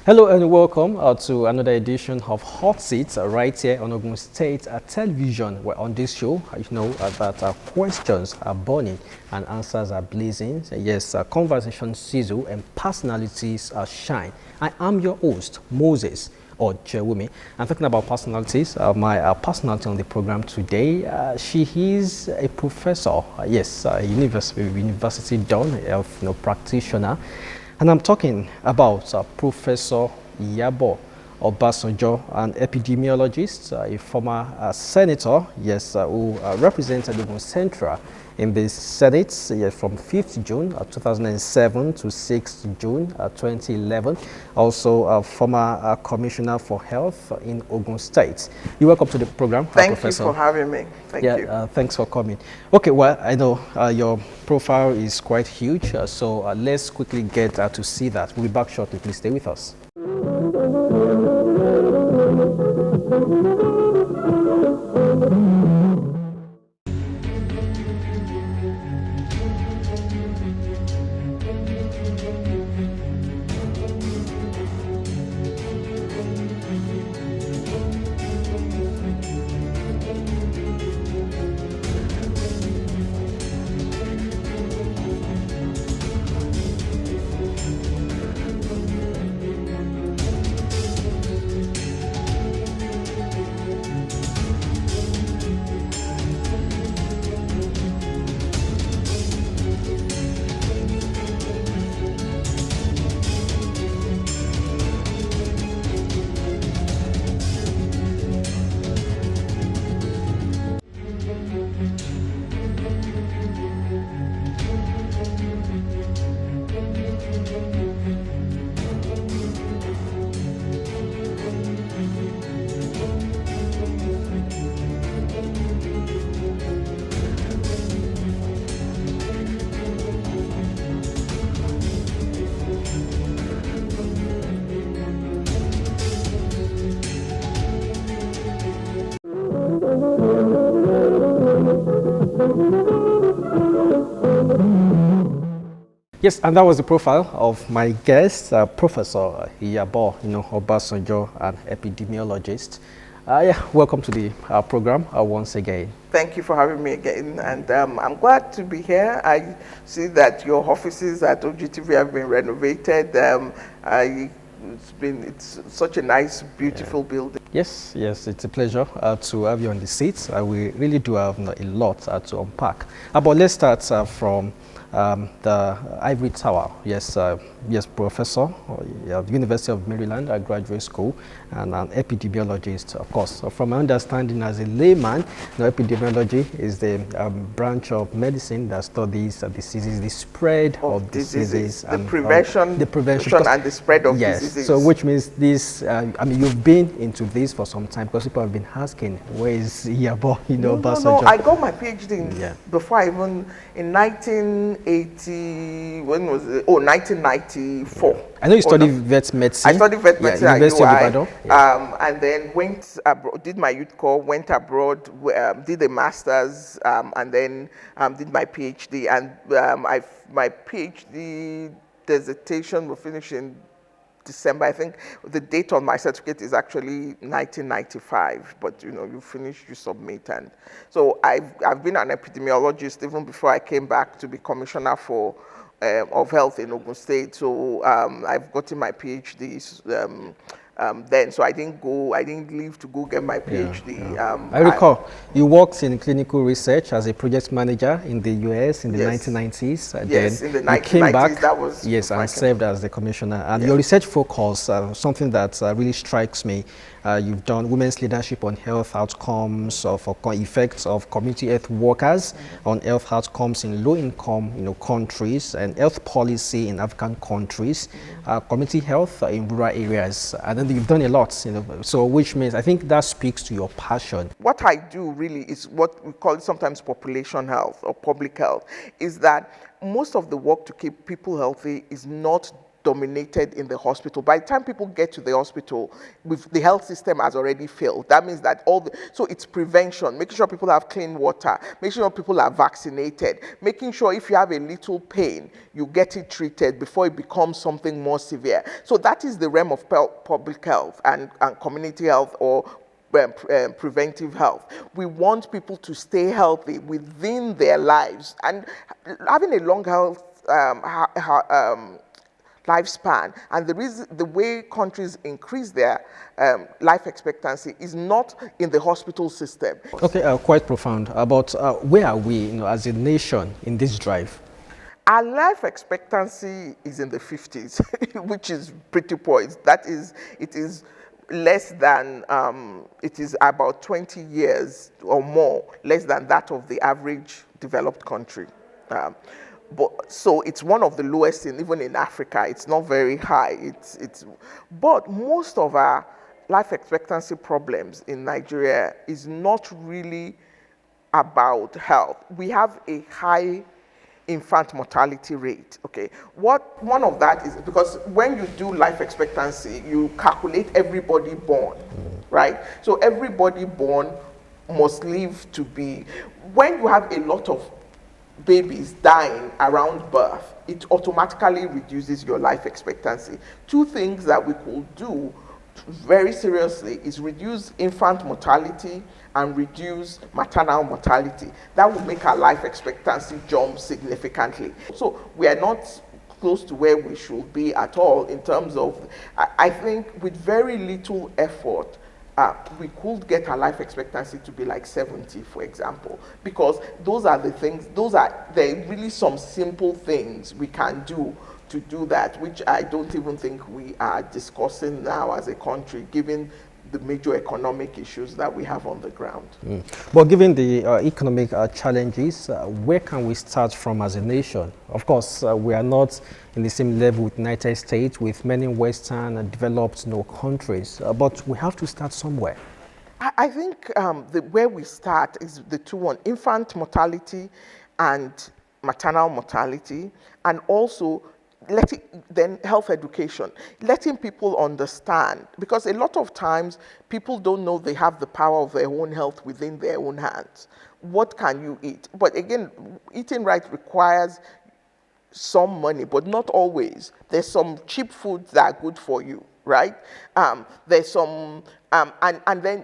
Hello and welcome to another edition of Hot Seats right here on Ogun State television. Where on this show, you know that questions are burning and answers are blazing. Yes, conversations sizzle and personalities shine. I am your host, Moses or Chewumi. I'm talking about personalities. My personality on the program today, she is a professor. Yes, university done, practitioner. And I'm talking about Professor Iyabo Obasanjo, an epidemiologist, a former senator, yes, who represented Ogun Central in the Senate from 5th June 2007 to 6th June 2011. Also a former commissioner for health in Ogun State. You're welcome to the program, Professor. Thank you for having me. Thank you. Thanks for coming. Okay, well, I know your profile is quite huge, so let's quickly get to see that. We'll be back shortly. Please stay with us. Yes, and that was the profile of my guest, Professor Iyabo Obasanjo, an epidemiologist. Welcome to the program once again. Thank you for having me again, and I'm glad to be here. I see that your offices at OGTV have been renovated. It's such a nice, beautiful building. Yes, it's a pleasure to have you on the seats. We really do have a lot to unpack. But let's start from the Ivory Tower. Yes, Professor, University of Maryland, Graduate School, and an epidemiologist, of course. So from my understanding as a layman, epidemiology is the branch of medicine that studies diseases, the spread of diseases, the prevention, and the spread of diseases. So which means this, you've been into this for some time, because people have been asking, where is Iyabo, Obasanjo? No, I got my PhD before I even, in 1980, when was it? Oh, 1994. I know you studied vet medicine. I studied vet medicine at University of Ibadan. And then went abroad, did my youth corps, went abroad, did a master's, and then did my PhD. And my PhD dissertation will finish in December. I think the date on my certificate is actually 1995, but you finish, you submit. And so I've been an epidemiologist even before I came back to be commissioner of health in Ogun State. So I've gotten my PhD then, so I didn't leave to go get my PhD. I recall you worked in clinical research as a project manager in the US in the 1990s. Yes, then in the 1990s, you came back, that was and served as the commissioner. And your research focus, something that really strikes me, You've done women's leadership on health outcomes, for effects of community health workers on health outcomes in low-income, countries, and health policy in African countries, community health in rural areas. And then you've done a lot, so which means I think that speaks to your passion. What I do really is what we call sometimes population health or public health, is that most of the work to keep people healthy is not dominated in the hospital. By the time people get to the hospital, the health system has already failed. That means that so it's prevention, making sure people have clean water, making sure people are vaccinated, making sure if you have a little pain, you get it treated before it becomes something more severe. So that is the realm of public health and community health, or preventive health. We want people to stay healthy within their lives, and having a long health lifespan, and the way countries increase their life expectancy is not in the hospital system. Okay, quite profound. But where are we, as a nation in this drive? Our life expectancy is in the 50s, which is pretty poor. It is less than, it is about 20 years or more, less than that of the average developed country. So it's one of the lowest even in Africa. It's not very high. But most of our life expectancy problems in Nigeria is not really about health. We have a high infant mortality rate. Okay, one of that is because when you do life expectancy, you calculate everybody born, right? So everybody born must live to be. When you have a lot of babies dying around birth, it automatically reduces your life expectancy. Two things that we could do very seriously is reduce infant mortality and reduce maternal mortality. That will make our life expectancy jump significantly. So we are not close to where we should be at all in terms of, I think with very little effort, we could get our life expectancy to be like 70, for example, because those are the things, there are really some simple things we can do to do that, which I don't even think we are discussing now as a country, given the major economic issues that we have on the ground. But given the economic challenges, where can we start from as a nation? Of course, we are not in the same level with the United States, with many Western and developed countries, but we have to start somewhere. I think where we start is the two: infant mortality and maternal mortality, and also then health education, letting people understand, because a lot of times people don't know they have the power of their own health within their own hands. What can you eat? But again, eating right requires some money, but not always. There's some cheap foods that are good for you, right? There's some, and then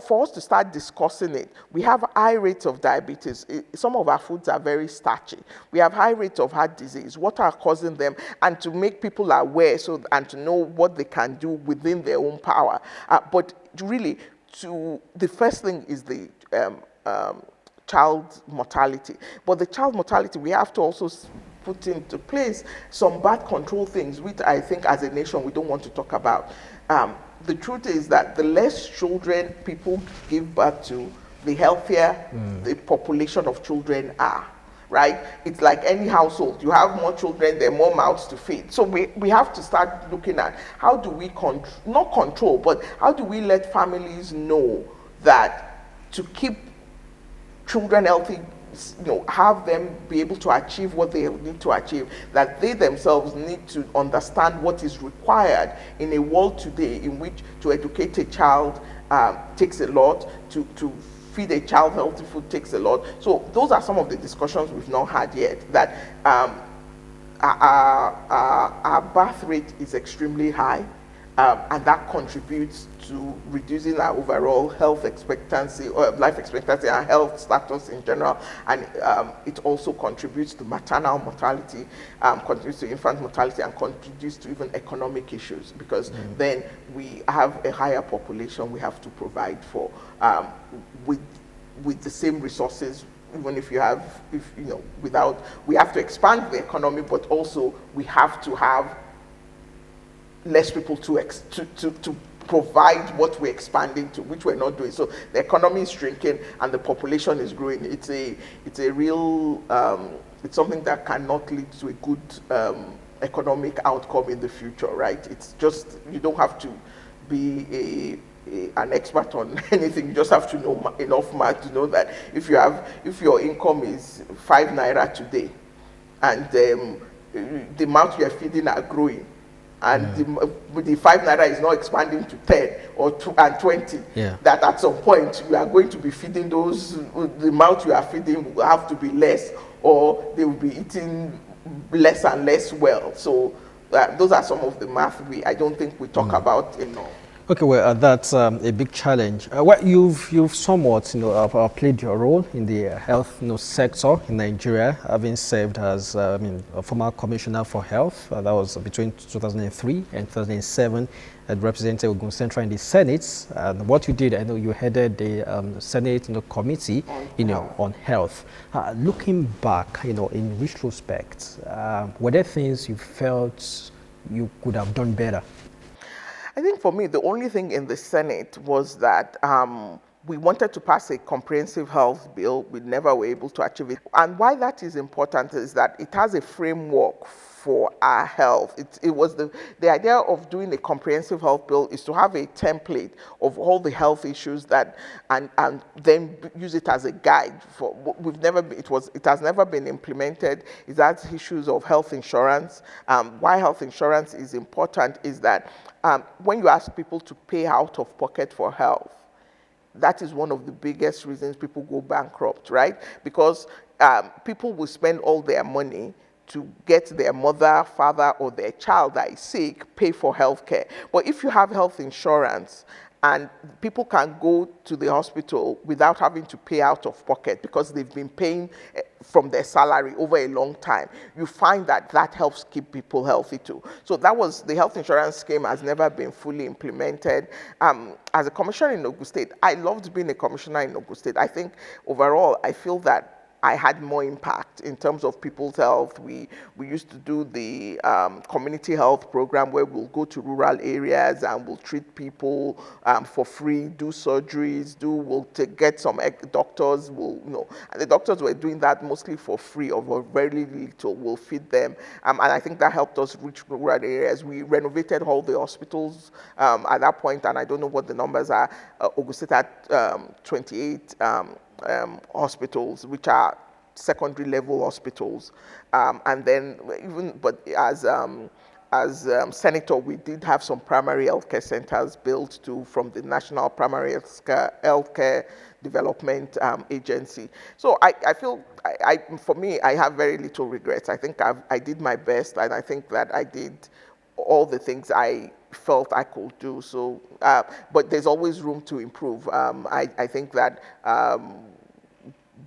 for us to start discussing it, we have high rates of diabetes. Some of our foods are very starchy. We have high rates of heart disease. What are causing them? And to make people aware, and to know what they can do within their own power. But really, the first thing is the child mortality. But the child mortality, we have to also put into place some birth control things, which I think as a nation we don't want to talk about. The truth is that the less children people give birth to, the healthier the population of children are, right? It's like any household. You have more children, there are more mouths to feed. So we have to start looking at how do we not control, but how do we let families know that to keep children healthy, have them be able to achieve what they need to achieve, that they themselves need to understand what is required in a world today in which to educate a child takes a lot, to feed a child healthy food takes a lot. So those are some of the discussions we've not had yet, that our birth rate is extremely high, and that contributes to reducing our overall health expectancy, or life expectancy, and health status in general. And it also contributes to maternal mortality, contributes to infant mortality, and contributes to even economic issues, because then we have a higher population we have to provide for with the same resources. Even if we have to expand the economy, but also we have to have less people to provide what we're expanding to, which we're not doing. So the economy is shrinking and the population is growing. It's a real, it's something that cannot lead to a good economic outcome in the future, right? It's just, you don't have to be an expert on anything. You just have to know enough math to know that if your income is 5 naira today, and the amount you are feeding are growing, and the 5 naira is not expanding to 10 or 20, that at some point you are going to be feeding those, the amount you are feeding will have to be less, or they will be eating less and less well. So those are some of the math I don't think we talk about enough. Okay, well, that's a big challenge. Well, you've somewhat, played your role in the health, sector in Nigeria, having served as, a former commissioner for health. That was between 2003 and 2007, and represented Ogun Central in the Senate. And what you did, I know you headed the Senate, committee, on health. Looking back, in retrospect, were there things you felt you could have done better? I think for me, the only thing in the Senate was that we wanted to pass a comprehensive health bill. We never were able to achieve it. And why that is important is that it has a framework for our health. It was the idea of doing a comprehensive health bill is to have a template of all the health issues that, and then use it as a guide for. It has never been implemented. It has issues of health insurance. Why health insurance is important is that when you ask people to pay out of pocket for health, that is one of the biggest reasons people go bankrupt, right? Because people will spend all their money to get their mother, father, or their child that is sick pay for health care. But if you have health insurance, and people can go to the hospital without having to pay out of pocket because they've been paying from their salary over a long time, you find that helps keep people healthy too. So that was, the health insurance scheme has never been fully implemented. As a commissioner in Ogun State, I loved being a commissioner in Ogun State. I think overall, I feel that I had more impact in terms of people's health. We used to do the community health program where we'll go to rural areas and we'll treat people for free, do surgeries, we'll get some doctors. And the doctors were doing that mostly for free or very little. We'll feed them, and I think that helped us reach rural areas. We renovated all the hospitals at that point, and I don't know what the numbers are. Ogun State had 28. Hospitals, which are secondary level hospitals, and then as senator, we did have some primary healthcare centers built from the National Primary Healthcare Development Agency. So I feel, for me, I have very little regrets. I think I did my best, and I think that I did all the things I felt I could do. So, but there's always room to improve. I think that,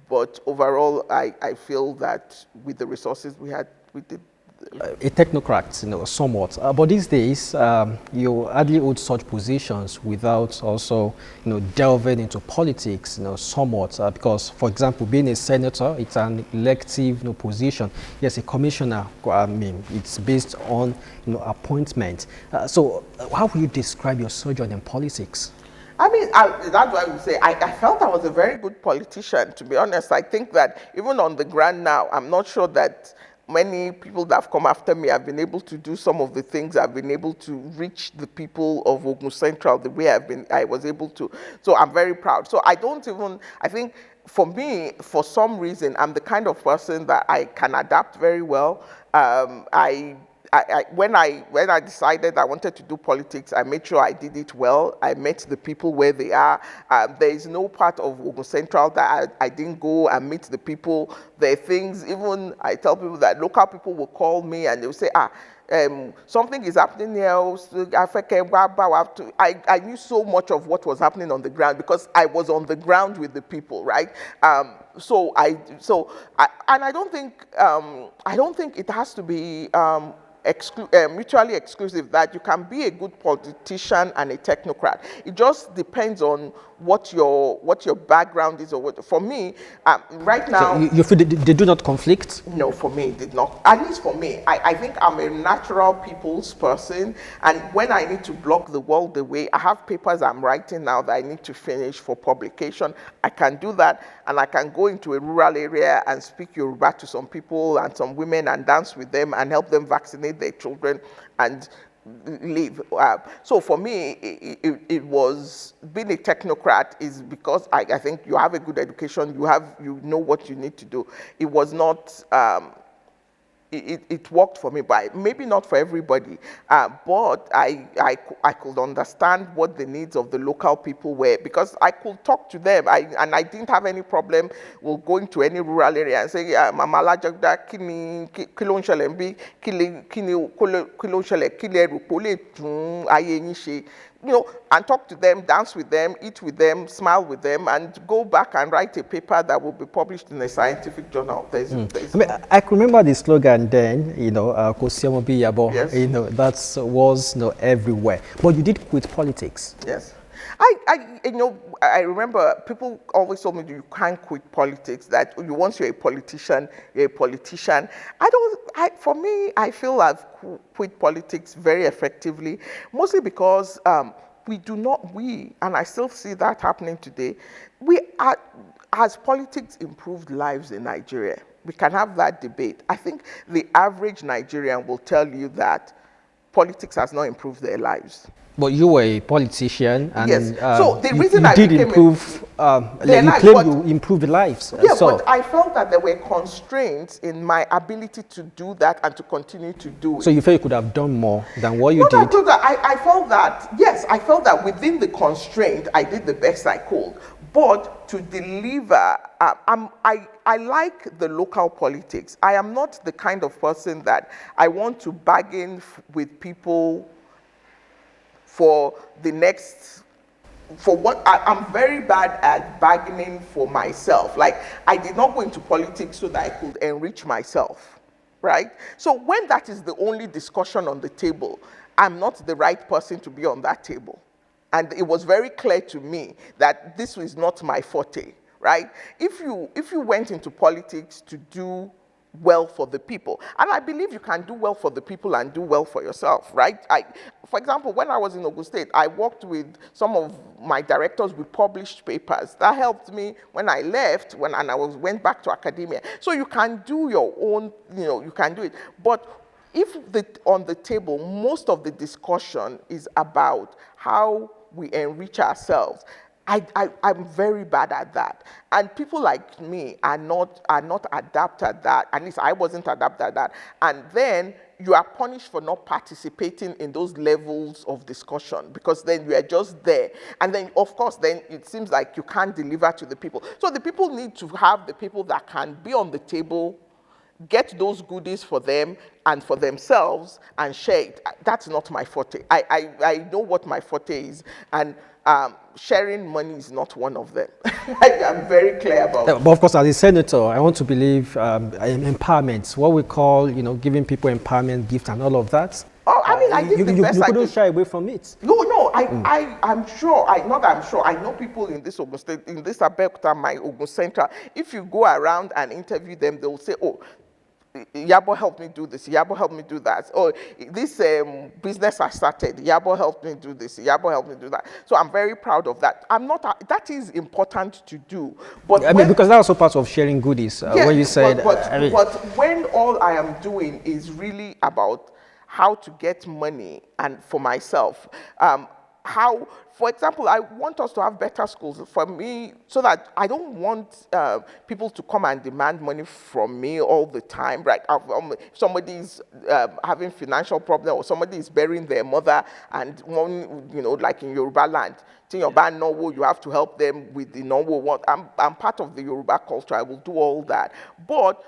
but overall, I feel that with the resources we had, we did. A technocrat, somewhat. But these days, you hardly hold such positions without also, delving into politics, somewhat. Because, for example, being a senator, it's an elective, position. Yes, a commissioner. I mean, it's based on, appointment. So, how would you describe your sojourn in politics? I mean, that's what I would say. I felt I was a very good politician, to be honest. I think that even on the ground now, I'm not sure that many people that have come after me have been able to do some of the things I've been able to reach the people of Ogun Central the way I was able to. So I'm very proud. So I think for me, for some reason, I'm the kind of person that I can adapt very well. When I decided I wanted to do politics, I made sure I did it well. I met the people where they are. There is no part of Ogun Central that I didn't go and meet the people. There are things, even I tell people that local people will call me and they'll say, something is happening here. I knew so much of what was happening on the ground because I was on the ground with the people, right? And I don't think it has to be mutually exclusive, that you can be a good politician and a technocrat. It just depends on what your background is, or what. For me, right So now, you feel they do not conflict? no, for me, it did not. At least for me, I think I'm a natural people's person. And when I need to block the world away, I have papers I'm writing now that I need to finish for publication. I can do that. And I can go into a rural area and speak Yoruba to some people and some women and dance with them and help them vaccinate their children and live. So for me, it was being a technocrat is because I think you have a good education, you know what you need to do. It was not. It worked for me, but maybe not for everybody. But I could understand what the needs of the local people were, because I could talk to them, and I didn't have any problem with going to any rural area and say, Mama Lajagda, kini kilon shalembi, kini kilon shale, kile rupole tun aye nishe. And talk to them, dance with them, eat with them, smile with them, and go back and write a paper that will be published in a scientific journal. I can remember the slogan then, Kosiamo Iyabo, Yes. That was everywhere. But you did quit politics. Yes. I remember people always told me you can't quit politics, that once you're a politician, you're a politician. For me, I feel I've quit politics very effectively, mostly because and I still see that happening today, has politics improved lives in Nigeria? We can have that debate. I think the average Nigerian will tell you that politics has not improved their lives. But you were a politician, and yes. So the reason you did improve, you claim you improved lives. Yeah, but I felt that there were constraints in my ability to do that and to continue to do it. So you felt you could have done more than what you did? I felt that, yes, I felt that within the constraint, I did the best I could. But to deliver, I like the local politics. I am not the kind of person that I want to bargain with people for what I'm very bad at bargaining for myself. Like, I did not go into politics so that I could enrich myself, right? So when that is the only discussion on the table, I'm not the right person to be on that table. And it was very clear to me that this was not my forte, right? If you went into politics to do well for the people, and I believe you can do well for the people and do well for yourself, right? For example, when I was in Ogun State, I worked with some of my directors with published papers. That helped me when I left, went back to academia. So you can do your own, you can do it. But if on the table, most of the discussion is about how we enrich ourselves, I'm very bad at that. And people like me are not adept at that. At least I wasn't adept at that. And then you are punished for not participating in those levels of discussion, because then you are just there. And then, of course, then it seems like you can't deliver to the people. So the people need to have the people that can be on the table, get those goodies for them and for themselves, and share it. That's not my forte. I know what my forte is, and sharing money is not one of them. I'm very clear about it. But of course, as a senator, I want to believe empowerment, what we call, giving people empowerment gifts and all of that. Oh, I mean, I did the best I could. You couldn't shy away from it. No, I'm sure. I know people in this Ogun State, in this Abeokuta, my Ogun Central. If you go around and interview them, they will say, oh, Iyabo helped me do this, Iyabo helped me do that. Oh, this business I started, Iyabo helped me do this, Iyabo helped me do that. So I'm very proud of that. That is important to do. But because that's also part of sharing goodies. Yes, when you said, but when all I am doing is really about how to get money and for myself, for example, I want us to have better schools for me, so that I don't want people to come and demand money from me all the time. Right? If somebody's having financial problem, or somebody is burying their mother, and one, like in Yoruba land, you have to help them with the Nowo. I'm part of the Yoruba culture. I will do all that, but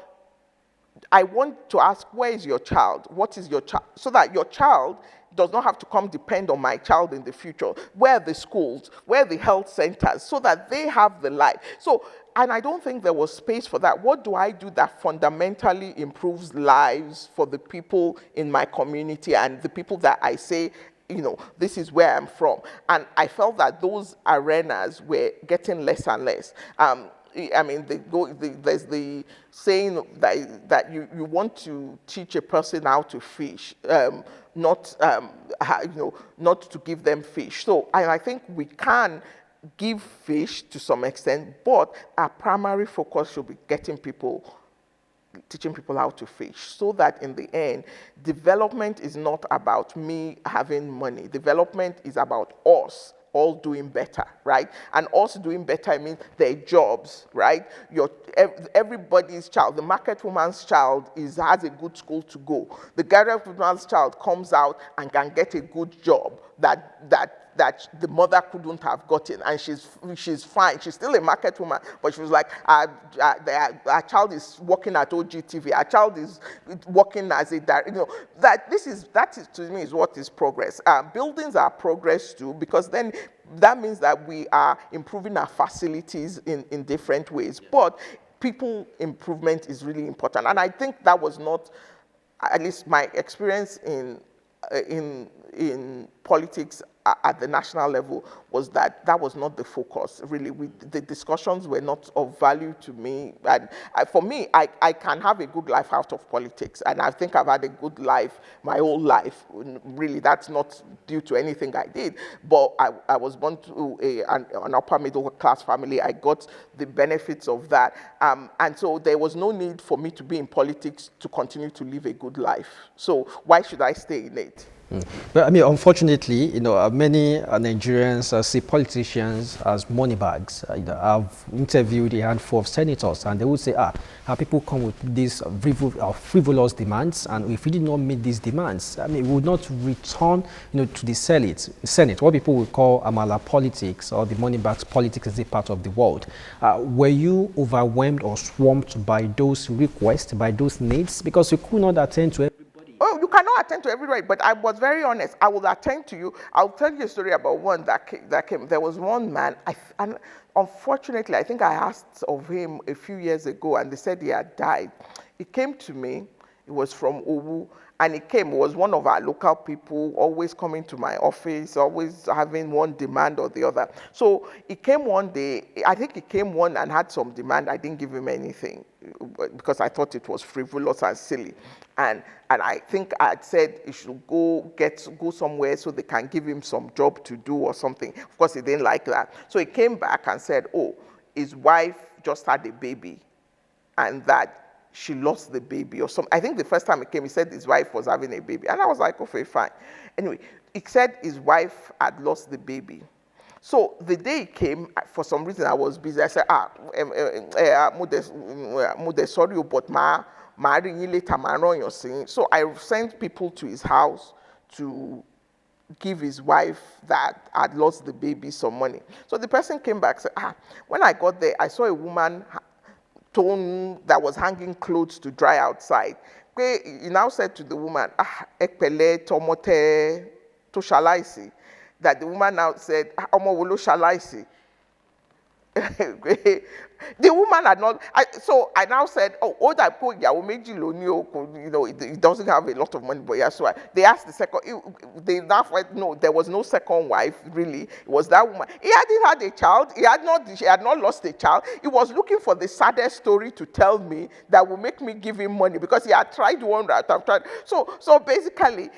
I want to ask, where is your child? What is your child? So that your child does not have to come depend on my child in the future. Where are the schools? Where are the health centers? So that they have the life. So and I don't think there was space for that. What do I do that fundamentally improves lives for the people in my community and the people that I say, this is where I'm from? And I felt that those arenas were getting less and less. I mean, there's the saying that you want to teach a person how to fish, not not to give them fish. So I think we can give fish to some extent, but our primary focus should be teaching people how to fish, so that in the end, development is not about me having money. Development is about us all doing better, right? And us doing better means their jobs, right? Everybody's child, the market woman's child has a good school to go. The garret woman's child comes out and can get a good job that the mother couldn't have gotten, and she's fine. She's still a market woman, but she was like, our child is working at OGTV. Our child is working as a director. That is to me is what is progress. Buildings are progress too, because then that means that we are improving our facilities in different ways. But people improvement is really important, and I think that was not, at least my experience in politics at the national level, was that was not the focus. Really, the discussions were not of value to me. And for me, I can have a good life out of politics, and I think I've had a good life my whole life. Really, that's not due to anything I did, but I was born to an upper middle class family. I got the benefits of that, and so there was no need for me to be in politics to continue to live a good life. So why should I stay in it? But I mean, unfortunately, many Nigerians see politicians as money bags. I've interviewed a handful of senators, and they would say, how people come with these frivolous demands, and if we did not meet these demands, I mean, we would not return, to the Senate. What people would call Amala politics, or the money bags politics, is a part of the world. Were you overwhelmed or swamped by those requests, by those needs, because you could not attend to everybody? Oh, you cannot attend to everybody, but I was very honest. I will attend to you. I'll tell you a story about one that came. There was one man, and unfortunately, I think I asked of him a few years ago, and they said he had died. He came to me. He was from Owu, and he was one of our local people, always coming to my office, always having one demand or the other. So he came one day. I think he came one and had some demand. I didn't give him anything because I thought it was frivolous and silly. And I think I had said he should go somewhere so they can give him some job to do or something. Of course, he didn't like that. So he came back and said, his wife just had a baby, and that she lost the baby or something. I think the first time he came, he said his wife was having a baby. And I was like, okay, fine. Anyway, he said his wife had lost the baby. So the day he came, for some reason I was busy. I said, sorry, but so I sent people to his house to give his wife that had lost the baby some money. So the person came back and said, when I got there, I saw a woman that was hanging clothes to dry outside. He now said to the woman, ekpele tomote to shalaisi. That the woman now said, omo wolo shalaisi. The woman had not. So I now said, it doesn't have a lot of money, but yes, why? They asked the second. They now went, no, there was no second wife. Really, it was that woman. He hadn't had a child. She had not lost a child. He was looking for the saddest story to tell me that would make me give him money, because he had tried one route. So basically,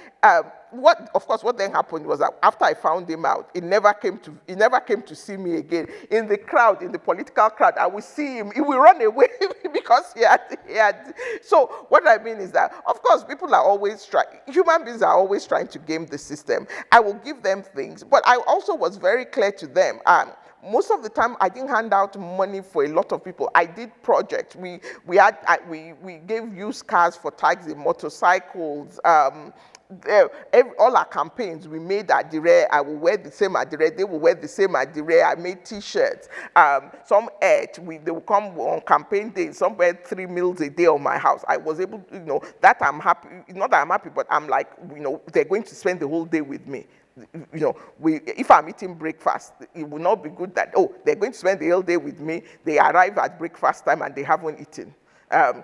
what then happened was that after I found him out, he never came to see me again. In the crowd, in the political crowd, I would see him. He will run away because he had. So what I mean is that, of course, human beings are always trying to game the system. I will give them things, but I also was very clear to them. Most of the time, I didn't hand out money for a lot of people. I did projects. We gave used cars for taxi, motorcycles. All our campaigns, we made adire. I will wear the same adire. They will wear the same adire. I made T-shirts. Some ate. They will come on campaign day. Some ate 3 meals a day on my house. I was able to, that I'm happy. Not that I'm happy, but I'm like, they're going to spend the whole day with me. you know, if I'm eating breakfast, it will not be good that, oh, they're going to spend the whole day with me. They arrive at breakfast time and they haven't eaten. I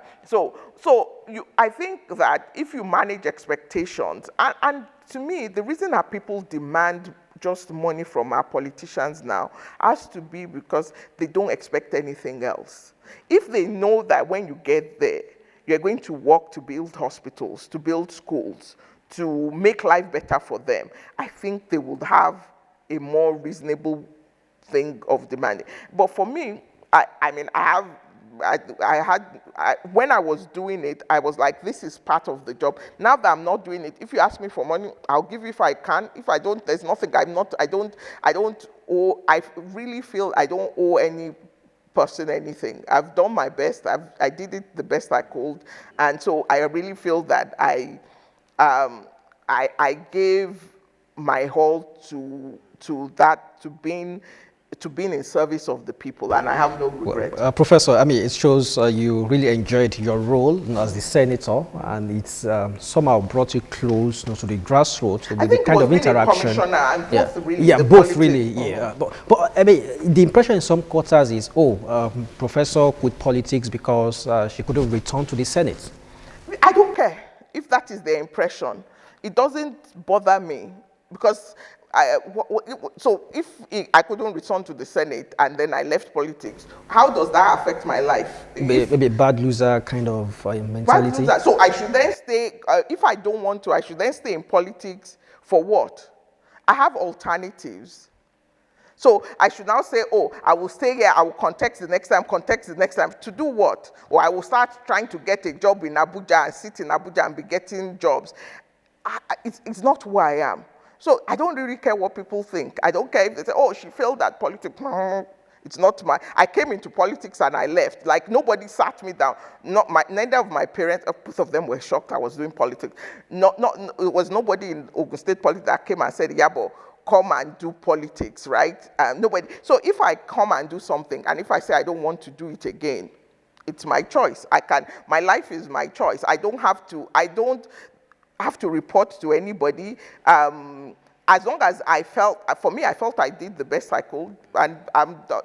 think that if you manage expectations, and to me, the reason that people demand just money from our politicians now has to be because they don't expect anything else. If they know that when you get there, you're going to work to build hospitals, to build schools, to make life better for them, I think they would have a more reasonable thing of demanding. But for me, when I was doing it, I was like, this is part of the job. Now that I'm not doing it, if you ask me for money, I'll give you if I can. If I don't, there's nothing. I don't owe. I really feel I don't owe any person anything. I've done my best. I did it the best I could, and so I really feel that I gave my all to being in service of the people, and I have no regret. Well, Professor, I mean, it shows you really enjoyed your role as the senator, and it's somehow brought you close, to the grassroots, to the kind of interaction. And both really, yeah, both really, yeah. But I mean, the impression in some quarters is, Professor quit politics because she couldn't return to the Senate. I don't care if that is the impression. It doesn't bother me because. So if I couldn't return to the Senate and then I left politics, how does that affect my life? Maybe bad loser kind of mentality. Bad loser. So I should then stay, if I don't want to, I should then stay in politics for what? I have alternatives. So I should now say, oh, I will stay here, I will contest the next time. To do what? Or I will start trying to get a job in Abuja and sit in Abuja and be getting jobs. It's not who I am. So I don't really care what people think. I don't care if they say, oh, she failed at politics. It's not I came into politics and I left. Like nobody sat me down. Neither of my parents, both of them were shocked I was doing politics. It was nobody in Ogun State politics that came and said, Iyabo, come and do politics, right? Nobody. So if I come and do something, and if I say I don't want to do it again, it's my choice. My life is my choice. I don't have to report to anybody. As long as I felt I did the best I could, and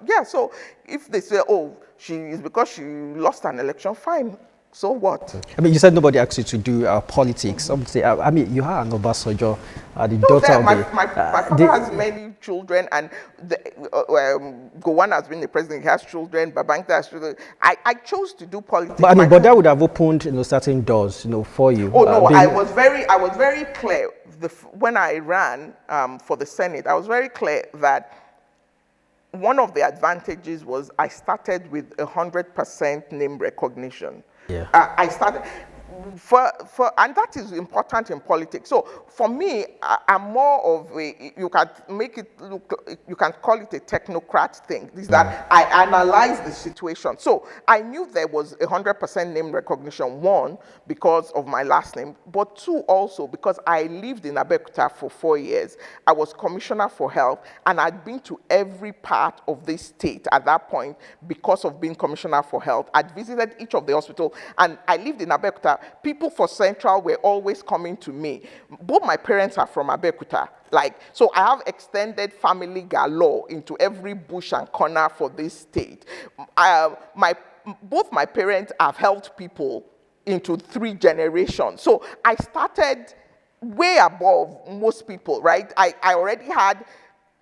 yeah. So if they say, oh, it's because she lost an election, fine. So what? I mean, you said nobody asked you to do politics. Some say, I mean, you have an Obasanjo, the daughter of my father has many children, and Gowon has been the president. He has children. Babangida has children. I chose to do politics. But I mean, that would have opened certain doors, for you. Oh no, I was very clear. When I ran for the Senate, I was very clear that one of the advantages was I started with 100% name recognition. Yeah. I started and that is important in politics. So for me, I'm more of you can call it a technocrat thing. Is that I analyze the situation. So I knew there was 100% name recognition, one, because of my last name, but two, also because I lived in Abeokuta for 4 years. I was commissioner for health, and I'd been to every part of this state at that point because of being commissioner for health. I'd visited each of the hospitals, and I lived in Abeokuta. People for Central were always coming to me. Both my parents are from Abeokuta. So I have extended family galore into every bush and corner for this state. Both my parents have helped people into 3 generations. So I started way above most people, right? I already had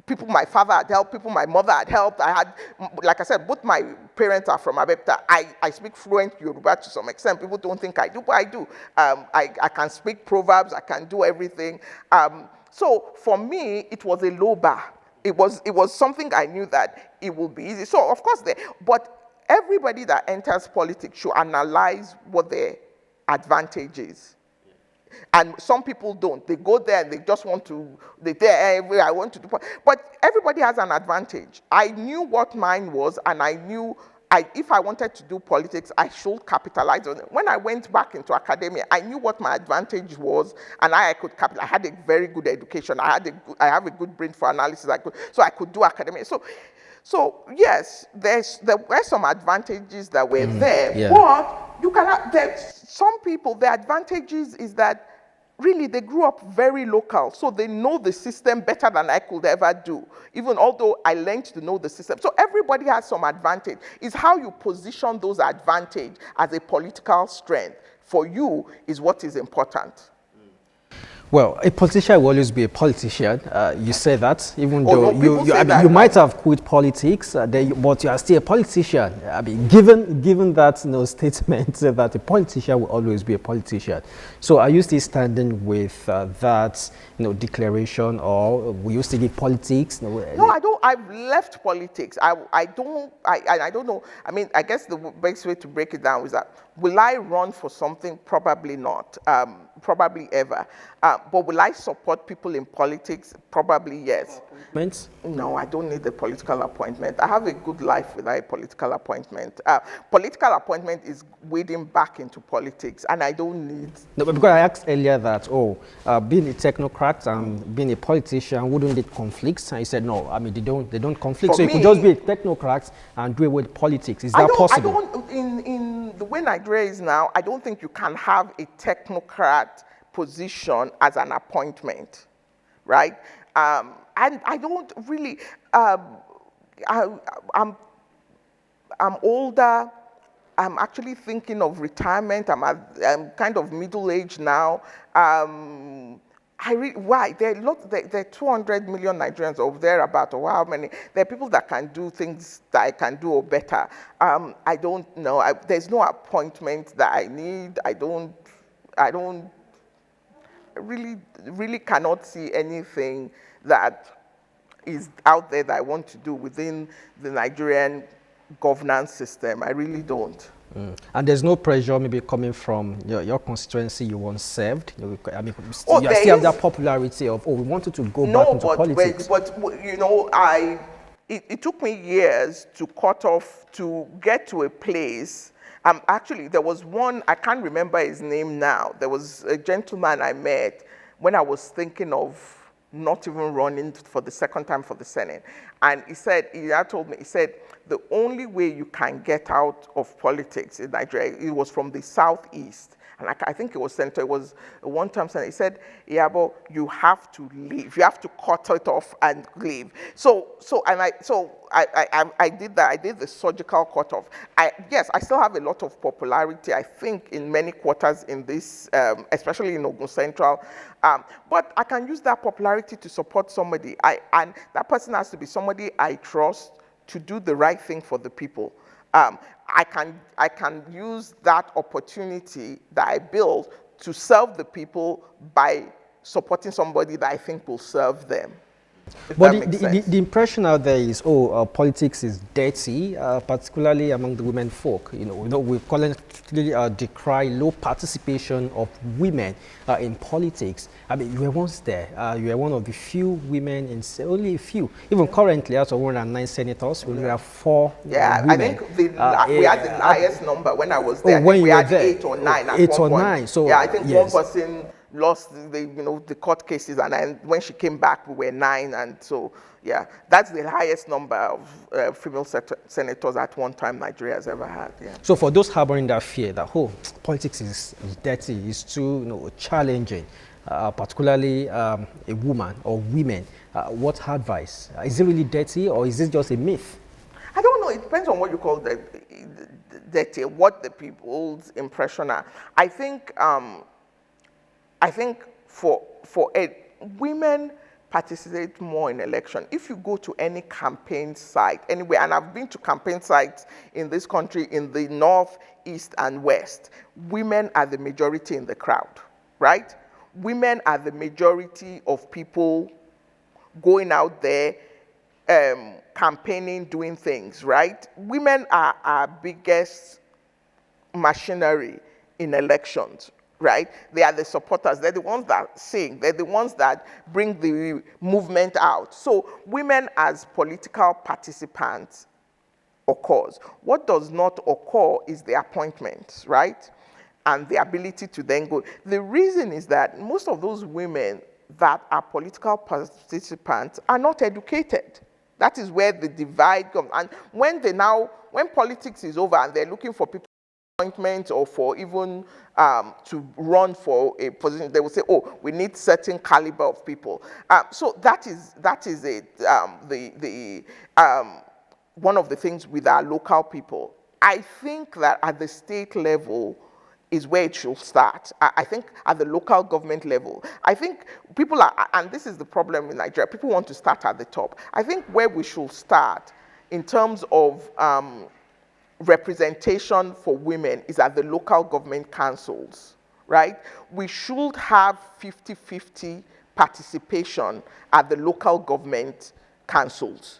people my father had helped, people my mother had helped. I had, like I said, both my parents are from Abeokuta. I speak fluent Yoruba to some extent. People don't think I do, but I do. I can speak proverbs. I can do everything. So for me, it was a low bar. It was something I knew that it would be easy. So of course, but everybody that enters politics should analyze what their advantage is. And some people don't. They go there and they just want to, I want to do, but everybody has an advantage. I knew what mine was, and I knew if I wanted to do politics, I should capitalize on it. When I went back into academia, I knew what my advantage was, and I could capitalize. I had a very good education. I have a good brain for analysis. So I could do academia. So yes, there were some advantages that were there, yeah. but some people, the advantages is that really, they grew up very local, so they know the system better than I could ever do, even although I learned to know the system. So everybody has some advantage. It's how you position those advantage as a political strength for you is what is important. Well, a politician will always be a politician. You say that, even Oh, though no, people say that you now. might have quit politics, but you are still a politician. I mean, given that statement that a politician will always be a politician. So, are you still standing with that declaration, or will you still give politics? No, I don't. I've left politics. I don't. I don't know. I mean, I guess the best way to break it down is that will I run for something? Probably not. Probably ever. But will I support people in politics? Probably yes. Appointments? No, I don't need a political appointment. I have a good life without a political appointment. Political appointment is wading back into politics, and I don't need. No, but because I asked earlier that, being a technocrat and being a politician, wouldn't it conflict? And you said no. I mean, they don't conflict. For so you me, could just be a technocrat and do away with politics. Is that possible? I don't. In the way Nigeria is now, I don't think you can have a technocrat position as an appointment, right? And I don't really. I'm older. I'm actually thinking of retirement. I'm kind of middle age now. Why? There are 200 million Nigerians over there about, or how many? There are people that can do things that I can do or better. I don't know. There's no appointment that I need. I really cannot see anything that is out there that I want to do within the Nigerian governance system. I really don't. And there's no pressure maybe coming from your constituency you once served. I mean, you still have that popularity of, we wanted to go back into politics. But it took me years to to get to a place. Actually, there was one, I can't remember his name now. There was a gentleman I met when I was thinking of not even running for the second time for the Senate. And he said, he said, the only way you can get out of politics in Nigeria, it was from the southeast. And I think it was Senator, it was a one-time Senator. He said, Iyabo, you have to leave. You have to cut it off and leave. So I did that. I did the surgical cutoff. Yes, I still have a lot of popularity, I think, in many quarters in this, especially in Ogun Central. But I can use that popularity to support somebody. And that person has to be somebody I trust to do the right thing for the people. I can use that opportunity that I built to serve the people by supporting somebody that I think will serve them. But the impression out there is, politics is dirty, particularly among the women folk. We currently decry low participation of women in politics. I mean, you were once there. You were one of the few women, only a few. Even currently, out of 109 senators, we have 4 women. I think we had the highest number when I was there. When we you were had there. 8 or 9 at 8 one or point. 9. So yeah, I think yes. one person lost the court cases, and when she came back, we were 9, and so yeah, that's the highest number of female senators at one time Nigeria has ever had. Yeah. So for those harboring that fear that politics is dirty, is too challenging, particularly a woman or women, what advice? Is it really dirty, or is it just a myth? I don't know. It depends on what you call dirty, what the people's impression are. I think for women participate more in election. If you go to any campaign site anywhere, and I've been to campaign sites in this country in the north, east, and west, women are the majority in the crowd, right? Women are the majority of people going out there, campaigning, doing things, right? Women are our biggest machinery in elections, right? They are the supporters. They're the ones that sing. They're the ones that bring the movement out. So women as political participants occurs. What does not occur is the appointments, right? And the ability to then go. The reason is that most of those women that are political participants are not educated. That is where the divide comes. And when politics is over and they're looking for people appointment or for even to run for a position, they will say, oh, we need certain caliber of people. So that is it. One of the things with our local people. I think that at the state level is where it should start. I think at the local government level, I think people are, and this is the problem in Nigeria, people want to start at the top. I think where we should start in terms of representation for women is at the local government councils, right? We should have 50-50 participation at the local government councils.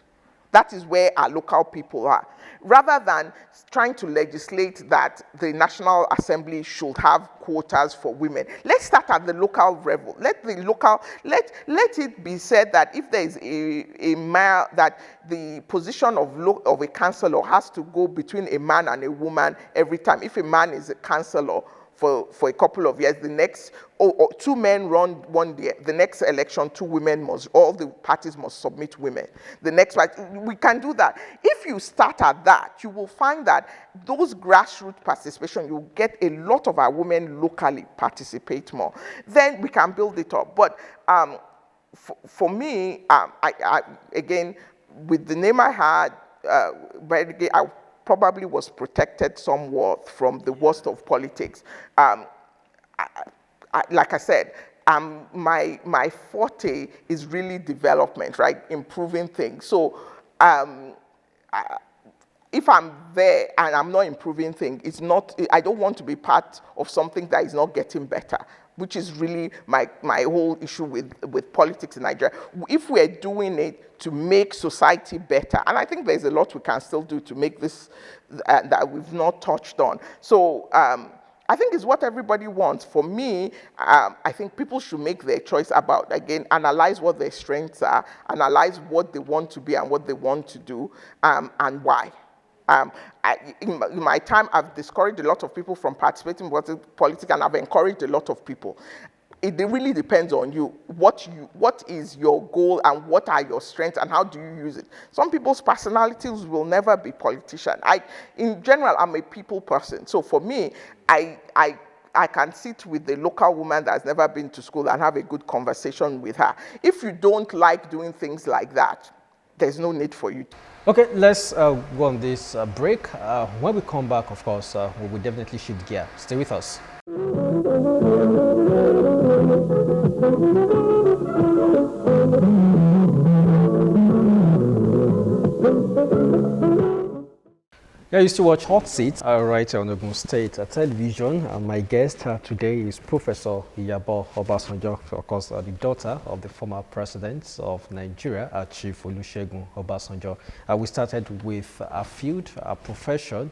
That is where our local people are. Rather than trying to legislate that the National Assembly should have quotas for women, let's start at the local level. Let it be said that if there is a male, that the position of a councillor has to go between a man and a woman every time. If a man is a councillor for a couple of years, the next, or two men run one year, the next election, two women must, all the parties must submit women. The next, we can do that. If you start at that, you will find that those grassroots participation, you get a lot of our women locally participate more. Then we can build it up. But for me, again, with the name I had, but again, I probably was protected somewhat from the worst of politics. Like I said, my forte is really development, right? Improving things. So if I'm there and I'm not improving things, it's not, I don't want to be part of something that is not getting better, which is really my whole issue with politics in Nigeria. If we're doing it to make society better, and I think there's a lot we can still do to make this, that we've not touched on. So I think it's what everybody wants. For me, I think people should make their choice about, again, analyze what their strengths are, analyze what they want to be and what they want to do, and why. In my time, I've discouraged a lot of people from participating in politics, and I've encouraged a lot of people. It really depends on you. What is your goal, and what are your strengths, and how do you use it? Some people's personalities will never be politicians. In general, I'm a people person. So for me, I can sit with a local woman that's never been to school and have a good conversation with her. If you don't like doing things like that, there's no need for you. Okay, let's go on this break. When we come back, of course, we will definitely shift gear. Stay with us. Yeah, I used to watch Hot Seats right on Ogun State television. My guest today is Professor Iyabo Obasanjo, of course, the daughter of the former president of Nigeria, Chief Olusegun Obasanjo. We started with a field, a profession,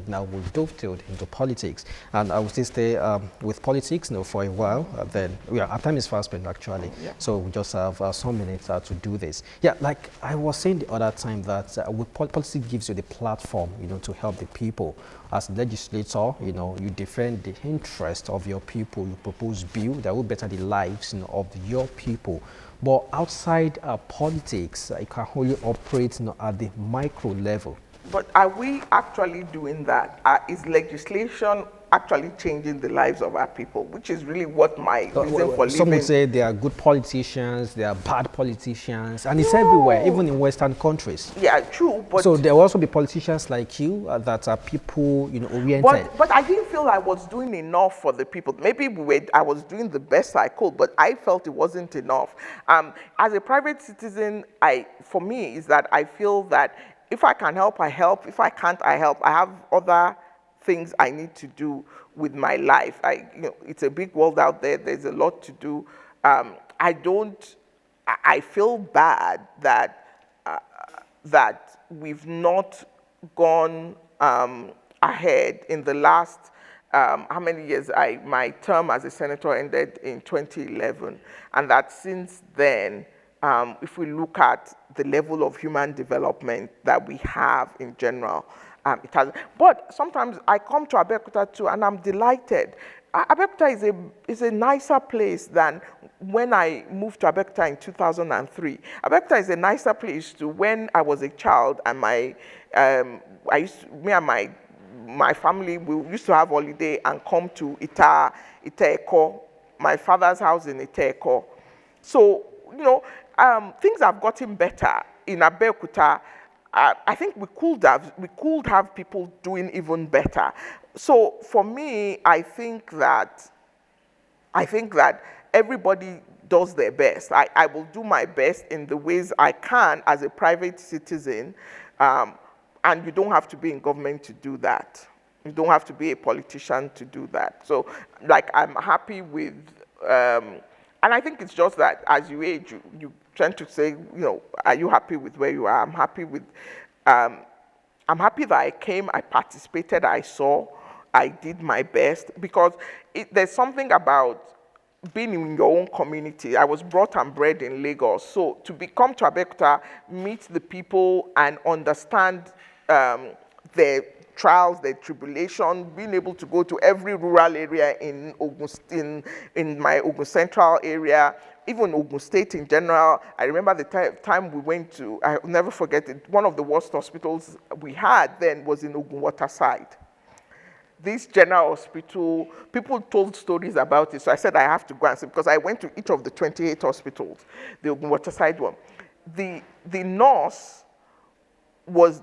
now we've dovetailed into politics. And I will still stay with politics for a while. Then, our time is fast spent actually. Yeah. So we just have some minutes to do this. Yeah, like I was saying the other time that politics gives you the platform, to help the people. As a legislator, you defend the interest of your people. You propose bill that will better the lives of your people. But outside politics, it can only operate at the micro level. But are we actually doing that? Is legislation actually changing the lives of our people, which is really what my reason for living. Some would say they are good politicians, they are bad politicians, and it's everywhere, even in Western countries. Yeah, true. But so there will also be politicians like you that are people, oriented. But I didn't feel I was doing enough for the people. Maybe I was doing the best I could, but I felt it wasn't enough. As a private citizen, for me, is that I feel that if I can help, I help. If I can't, I help. I have other things I need to do with my life. It's a big world out there. There's a lot to do. I feel bad that we've not gone ahead in the last, how many years? My term as a senator ended in 2011. And that since then, if we look at the level of human development that we have in general, it has. But sometimes I come to Abeokuta too, and I'm delighted. Abeokuta is a nicer place than when I moved to Abeokuta in 2003. Abeokuta is a nicer place to when I was a child, and me and my my family, we used to have holiday and come to Ita-Eko, my father's house in Ita-Eko. So, you know, things have gotten better in Abeokuta. I think we could have people doing even better. So for me, I think that everybody does their best. I will do my best in the ways I can as a private citizen, and you don't have to be in government to do that. You don't have to be a politician to do that. So, like, I'm happy with, and I think it's just that as you age, you tend to say, you know, are you happy with where you are? I'm happy with, I'm happy that I came, I participated, I saw, I did my best, because there's something about being in your own community. I was brought and bred in Lagos, so to come to Abeokuta, meet the people and understand their trials, their tribulation, being able to go to every rural area in in my Ogun Central area, even Ogun State in general. I remember the time we went to, I'll never forget it, one of the worst hospitals we had then was in Ogun Waterside. This general hospital, people told stories about it, so I said I have to go and see, because I went to each of the 28 hospitals, the Ogun Waterside one. The nurse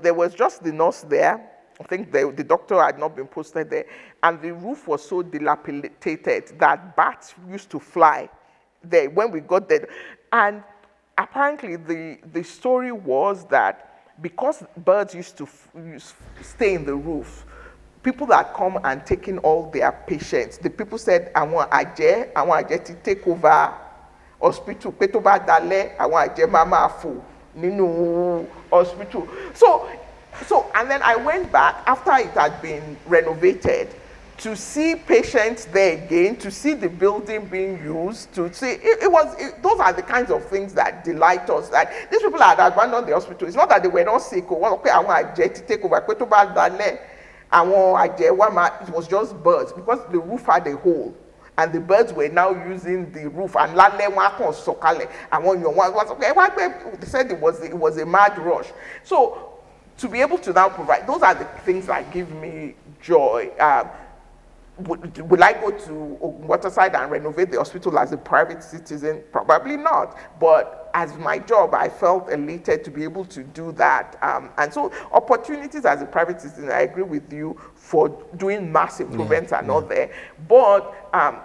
there was just the nurse there. I think the doctor had not been posted there, and the roof was so dilapidated that bats used to fly there when we got there. And apparently the story was that because birds used to stay in the roof, people that come and taking all their patients, the people said, I want Aje to take over hospital, Petoba Dale, I want Aje Mama Afu, Ninu hospital. So, and then I went back after it had been renovated to see patients there again, to see the building being used, to see, those are the kinds of things that delight us. Like, these people had abandoned the hospital. It's not that they were not sick, or okay, I want Aje to take over, Petoba Dale, it was just birds, because the roof had a hole, and the birds were now using the roof. And they said it was a mad rush. So to be able to now provide, those are the things that give me joy. Will I go to Waterside and renovate the hospital as a private citizen? Probably not. But as my job, I felt elated to be able to do that. And so opportunities as a private citizen, I agree with you, for doing mass improvements are not there. But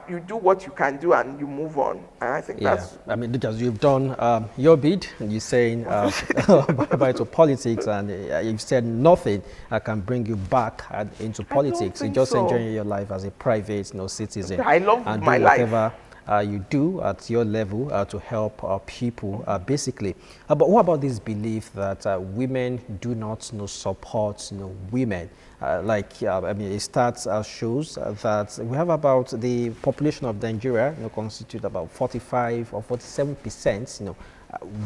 you do what you can do and you move on. And I think that's... I mean, because you've done your bit, and you're saying bye to politics, and you've said nothing can bring you back into politics. You're just enjoying your life as a private citizen. I love and my do life. Whatever you do at your level to help people, basically. But what about this belief that women do not support women? I mean, it shows that we have about the population of Nigeria, constitute about 45 or 47%,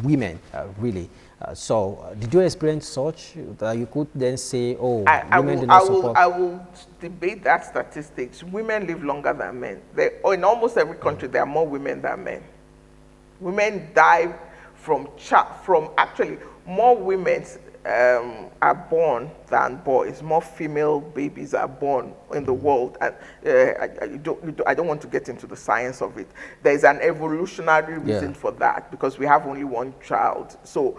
women, really. So, did you experience such that you could then say, oh, women do not support? I will debate that statistics. Women live longer than men. In almost every country, there are more women than men. Women die from actually, more women are born than boys. More female babies are born in the world. And I don't want to get into the science of it. There's an evolutionary reason for that, because we have only one child. So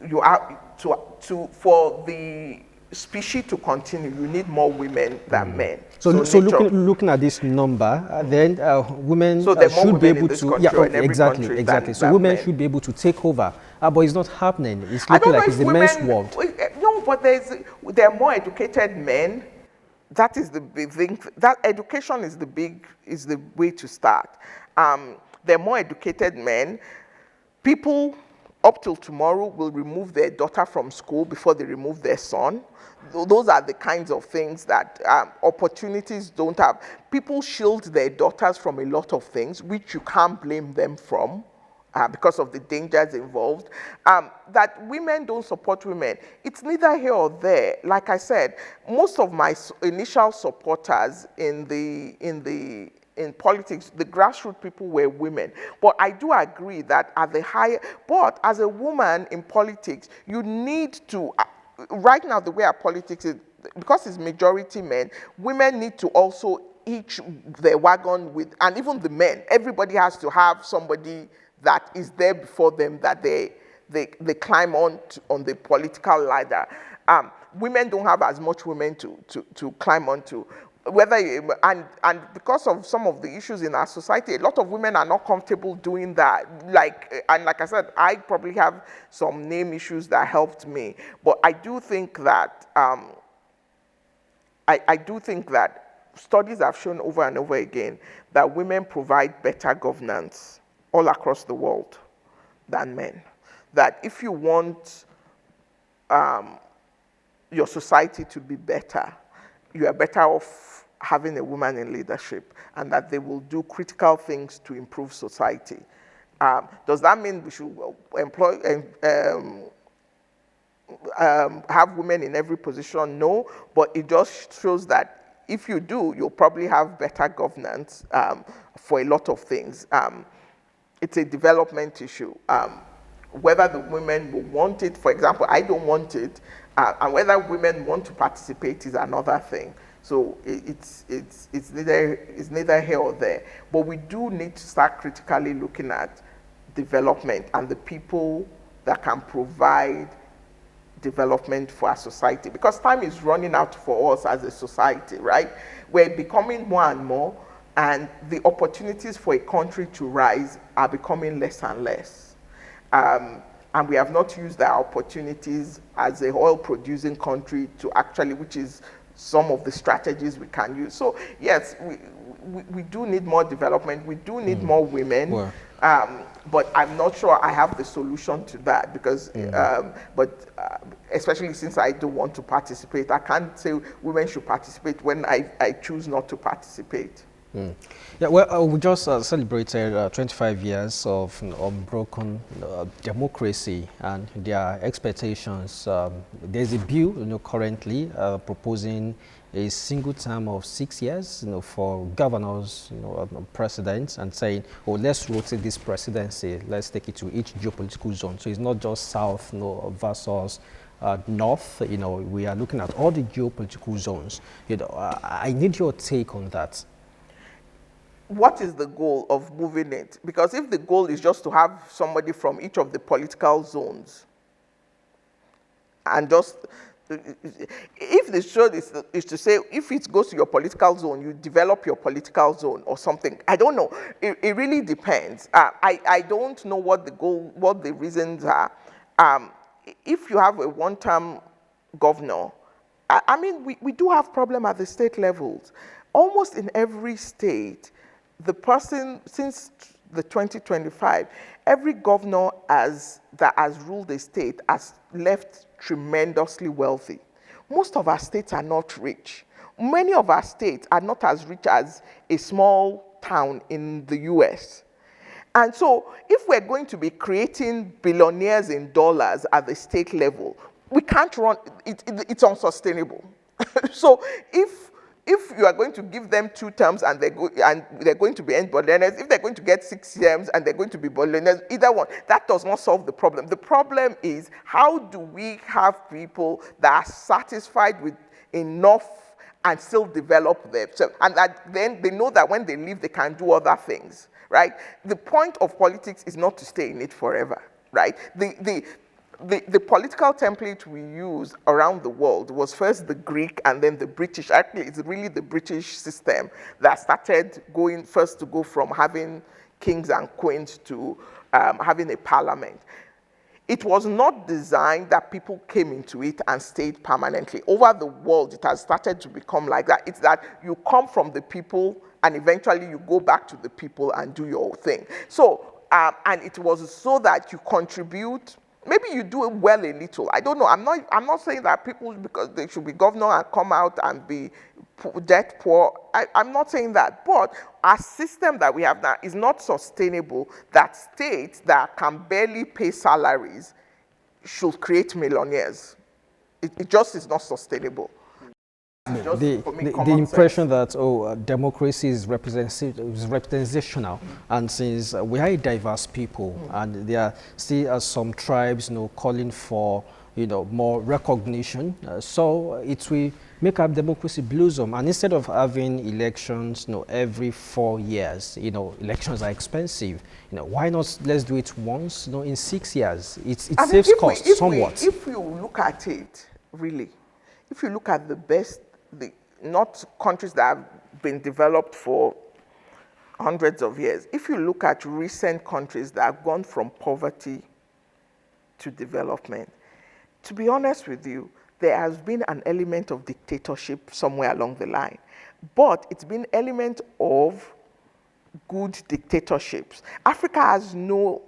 you are for the species to continue, you need more women than men. So looking at this number, then women should be able to, exactly. So women should be able to take over, but it's not happening. It's looking like it's the men's world. No, but there are more educated men. That is the big thing. That education is the way to start. There are more educated men. People up till tomorrow will remove their daughter from school before they remove their son. Those are the kinds of things that opportunities don't have. People shield their daughters from a lot of things, which you can't blame them from because of the dangers involved. That women don't support women, it's neither here or there. Like I said, most of my initial supporters in politics, the grassroots people were women. But I do agree that but as a woman in politics, you need to, right now the way our politics is, because it's majority men, women need to also hitch their wagon with, and even the men, everybody has to have somebody that is there before them that they climb on the political ladder. Women don't have as much women to climb onto. And because of some of the issues in our society, a lot of women are not comfortable doing that. Like I said, I probably have some name issues that helped me, but I do think that I do think that studies have shown over and over again that women provide better governance all across the world than men. That if you want your society to be better, you are better off having a woman in leadership, and that they will do critical things to improve society. Does that mean we should employ have women in every position? No, but it just shows that if you do, you'll probably have better governance for a lot of things. It's a development issue. Whether the women will want it, for example, I don't want it, and whether women want to participate is another thing. So it's neither here or there. But we do need to start critically looking at development and the people that can provide development for our society, because time is running out for us as a society, right? We're becoming more and more, and the opportunities for a country to rise are becoming less and less. And we have not used our opportunities as a oil-producing country to actually, which is some of the strategies we can use. So yes, we do need more development. We do need more women. Well. But I'm not sure I have the solution to that, because, especially since I don't want to participate, I can't say women should participate when I choose not to participate. Yeah, well, we just celebrated 25 years of unbroken democracy and their expectations. There's a bill, currently proposing a single term of 6 years, for governors, presidents, and saying, oh, let's rotate this presidency, let's take it to each geopolitical zone. So it's not just South, versus North. We are looking at all the geopolitical zones. I need your take on that. What is the goal of moving it? Because if the goal is just to have somebody from each of the political zones, and just, if the show is to say, if it goes to your political zone, you develop your political zone or something, I don't know. It really depends. I don't know what the goal, what the reasons are. If you have a one-term governor, I mean, we do have problem at the state levels. Almost in every state, the person, since the 2025, every governor that has ruled a state has left tremendously wealthy. Most of our states are not rich. Many of our states are not as rich as a small town in the US. And so if we're going to be creating billionaires in dollars at the state level, we can't run, it's unsustainable. So if you are going to give them 2 terms and they're going to be end billionaires, if they're going to get 6 terms and they're going to be billionaires, either one, that does not solve the problem. The problem is, how do we have people that are satisfied with enough and still develop themselves, and that then they know that when they leave, they can do other things, right? The point of politics is not to stay in it forever, right? The political template we use around the world was first the Greek and then the British. Actually, it's really the British system that started going first to go from having kings and queens to having a parliament. It was not designed that people came into it and stayed permanently. Over the world, it has started to become like that. It's that you come from the people and eventually you go back to the people and do your thing. So, and it was so that you contribute. Maybe you do it well a little. I don't know. I'm not saying that people, because they should be governor and come out and be debt poor. I'm not saying that. But our system that we have now is not sustainable, that states that can barely pay salaries should create millionaires. It just is not sustainable. The impression that democracy is representational, and since we are a diverse people, and there are still some tribes calling for more recognition, so it will make our democracy blossom. And instead of having elections, every 4 years, elections are expensive. Why not let's do it once, in 6 years? It saves costs somewhat. If you look at it, really, if you look at not countries that have been developed for hundreds of years, if you look at recent countries that have gone from poverty to development, to be honest with you, there has been an element of dictatorship somewhere along the line, but it's been an element of good dictatorships. Africa has no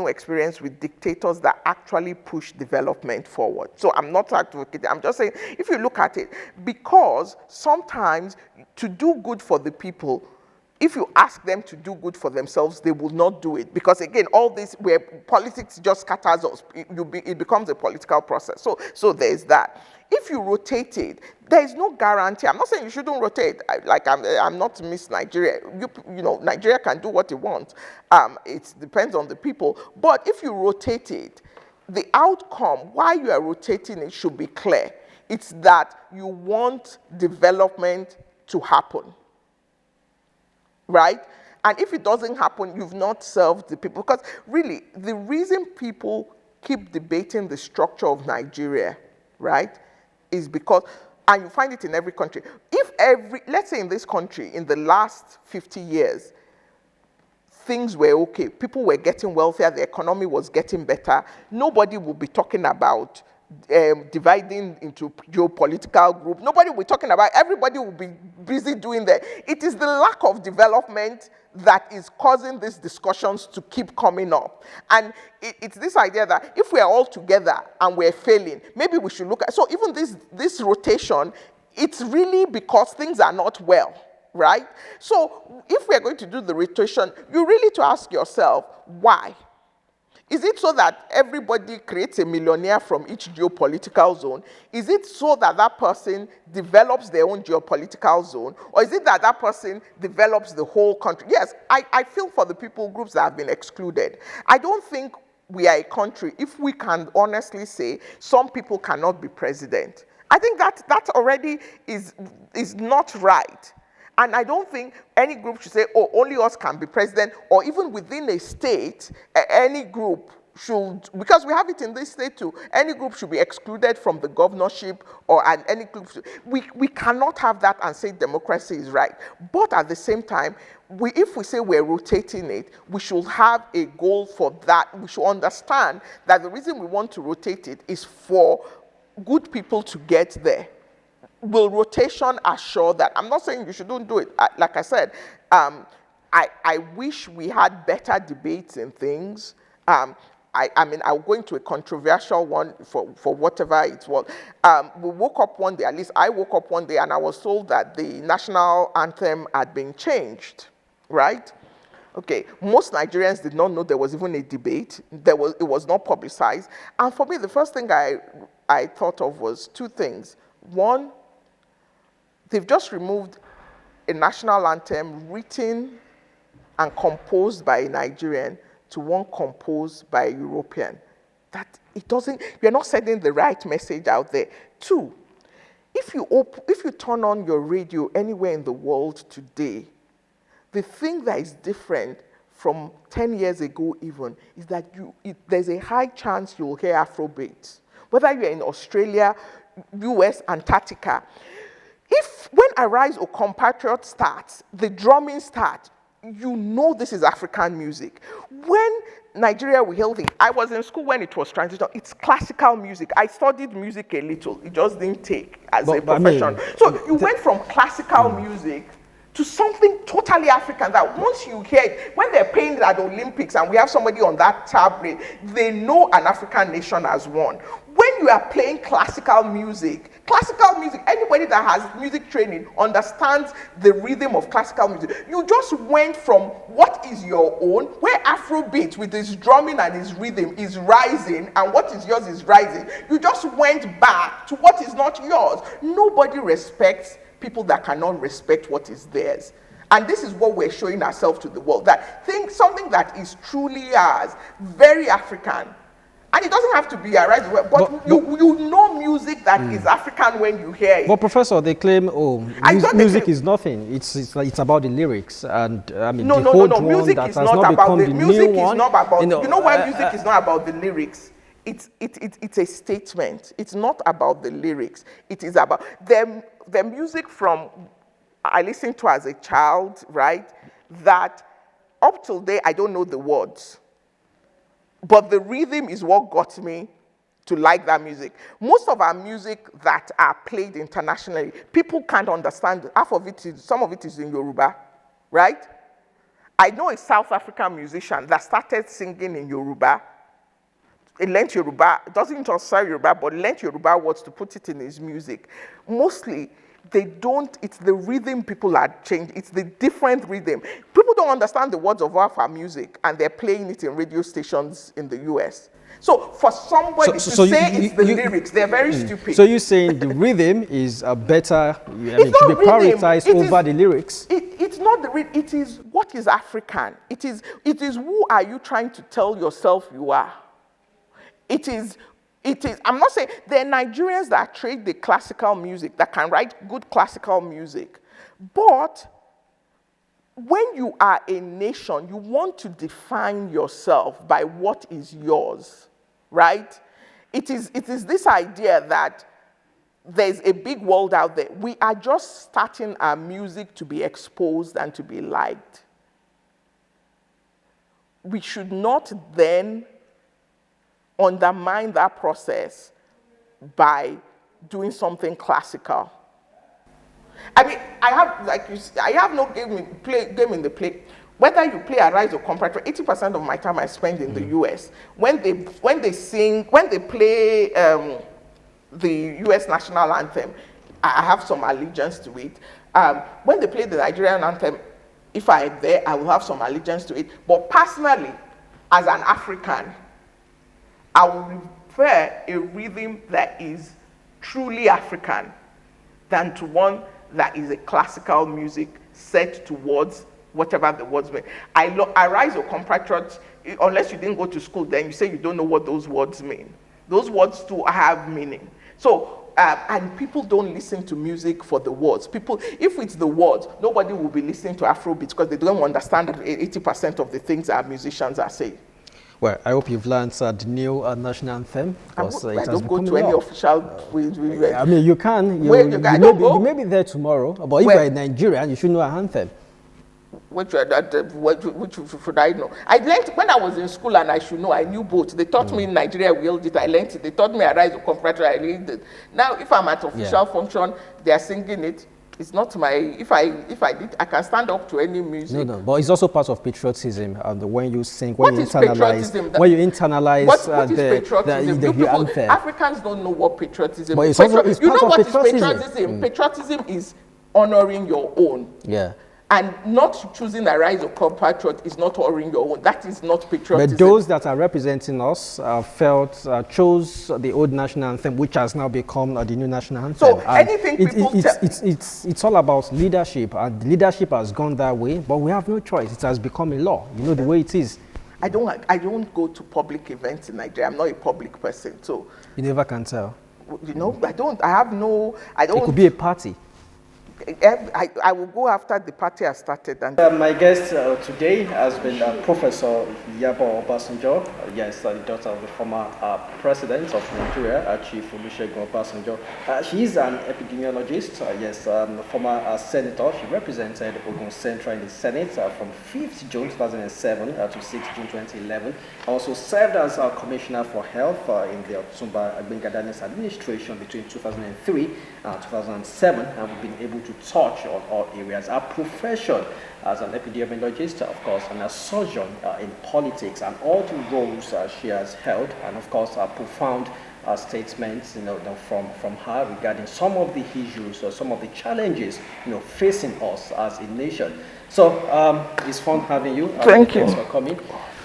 experience with dictators that actually push development forward. So I'm not advocating, I'm just saying, if you look at it, because sometimes to do good for the people, if you ask them to do good for themselves, they will not do it. Because again, all this where politics just scatters us, it becomes a political process. So there's that. If you rotate it, there is no guarantee. I'm not saying you shouldn't rotate. I'm not Miss Nigeria. Nigeria can do what it wants. It depends on the people. But if you rotate it, the outcome, why you are rotating it, should be clear. It's that you want development to happen. Right? And if it doesn't happen, you've not served the people. Because really, the reason people keep debating the structure of Nigeria, right, is because, and you find it in every country, let's say in this country, in the last 50 years, things were okay, people were getting wealthier, the economy was getting better, nobody will be talking about dividing into geopolitical groups. Nobody will be talking about, everybody will be busy doing that. It is the lack of development that is causing these discussions to keep coming up. And it's this idea that if we are all together and we're failing, maybe we should look at, so even this rotation, it's really because things are not well, right? So if we're going to do the rotation, you really to ask yourself, why? Is it so that everybody creates a millionaire from each geopolitical zone? Is it so that that person develops their own geopolitical zone? Or is it that that person develops the whole country? Yes, I feel for the people groups that have been excluded. I don't think we are a country, if we can honestly say some people cannot be president. I think that already is not right. And I don't think any group should say, oh, only us can be president, or even within a state, any group should, because we have it in this state too, any group should be excluded from the governorship, and any group we cannot have that and say democracy is right. But at the same time, if we say we're rotating it, we should have a goal for that. We should understand that the reason we want to rotate it is for good people to get there. Will rotation assure that? I'm not saying you shouldn't do it. Like I said, I wish we had better debates and things. I mean, I'll go into a controversial one for whatever it was. We woke up one day, at least I woke up one day, and I was told that the national anthem had been changed, right? Okay, most Nigerians did not know there was even a debate. It was not publicized. And for me, the first thing I thought of was two things. One, they've just removed a national anthem written and composed by a Nigerian to one composed by a European. That it doesn't, you're not sending the right message out there. Two, if you turn on your radio anywhere in the world today, the thing that is different from 10 years ago even is that there's a high chance you'll hear Afrobeats. Whether you're in Australia, US, Antarctica, when Arise or Compatriot starts, the drumming starts, you know this is African music. When Nigeria Will Heal Thee, I was in school when it was transition. It's classical music. I studied music a little. It just didn't take as a profession. So you went from classical music to something totally African that once you hear it, when they're playing at the Olympics and we have somebody on that tablet, they know an African nation has won. When you are playing classical music, anybody that has music training understands the rhythm of classical music. You just went from what is your own, where Afrobeat with its drumming and its rhythm is rising, and what is yours is rising. You just went back to what is not yours. Nobody respects people that cannot respect what is theirs. And this is what we're showing ourselves to the world, that something that is truly ours, very African, And it doesn't have to be a right, but you know music that is African when you hear it. But Professor, they claim, music is nothing. It's about the lyrics, and I mean no. Music is not about the music. Is not about you know why music is not about the lyrics. It's a statement. It's not about the lyrics. It is about the music from I listened to as a child, right? That up till day I don't know the words. But the rhythm is what got me to like that music. Most of our music that are played internationally, people can't understand. Some of it is in Yoruba, right? I know a South African musician that started singing in Yoruba. He learned Yoruba, doesn't just say Yoruba, but learned Yoruba words to put it in his music. Mostly, it's the rhythm people are changing. It's the different rhythm. People don't understand the words of our music, and they're playing it in radio stations in the US. So for somebody to say it's the lyrics, they're very stupid. So you're saying the rhythm is better, should be prioritized over the lyrics? It's not the rhythm, it is what is African. It is who are you trying to tell yourself you are? It is, I'm not saying, there are Nigerians that trade the classical music, that can write good classical music. But when you are a nation, you want to define yourself by what is yours, right? It is this idea that there's a big world out there. We are just starting our music to be exposed and to be liked. We should not then undermine that process by doing something classical. I mean, I have no game in the play. Whether you play Arise or Comparator, 80% of my time I spend in the US. When they play the US national anthem, I have some allegiance to it. When they play the Nigerian anthem, if I'm there, I will have some allegiance to it. But personally, as an African, I will prefer a rhythm that is truly African than to one that is a classical music set towards whatever the words mean. Arise or Compatriot, unless you didn't go to school, then you say you don't know what those words mean. Those words too have meaning. So, and people don't listen to music for the words. If it's the words, nobody will be listening to Afrobeat because they don't understand 80% of the things our musicians are saying. Well, I hope you've learned the new national anthem. I don't go to any official. I mean, you can. You may be there tomorrow, but if you're a Nigerian, you should know an anthem. Which should I know? I learned when I was in school, and I should know. I knew both. They taught me in Nigeria, we all did. I learned it. They taught me Arise or Comparator. I learned it. Now, if I'm at official function, they are singing it. It's not my. If I did, I can stand up to any music. No, but it's also part of patriotism. When you sing, when you internalize, what is patriotism? The anthem. Africans don't know what patriotism is. You know what is patriotism? Patriotism is honoring your own. Yeah. And not choosing Arise or Compatriot is not honoring your own. That is not patriotism. But those that are representing us chose the old national anthem, which has now become the new national anthem. So anything it's all about leadership, and leadership has gone that way. But we have no choice. It has become a law. You know the way it is. I don't go to public events in Nigeria. I'm not a public person, so you never can tell. You know, I don't. It could be a party. I will go after the party has started. And my guest today has been Professor Iyabo Obasanjo, the daughter of the former president of Nigeria, Chief Olusegun Obasanjo. She is an epidemiologist, former senator. She represented Ogun Central in the Senate from 5th June 2007 to 6th June 2011. Also served as Commissioner for Health in the Otumba Agbengadani's administration between 2003 and 2007, and we've been able to touch on all areas. Our profession as an epidemiologist, of course, and a sojourn in politics, and all the roles she has held, and of course, profound statements, from her regarding some of the issues or some of the challenges, facing us as a nation. So it's fun having you. Thank you. Thanks for coming.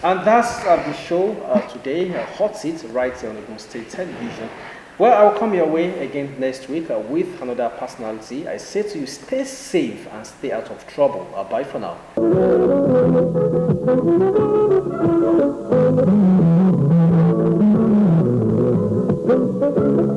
And that's the show today. Hot Seat right here on Ogun State Television. Well, I will come your way again next week with another personality. I say to you, stay safe and stay out of trouble. Bye for now. you.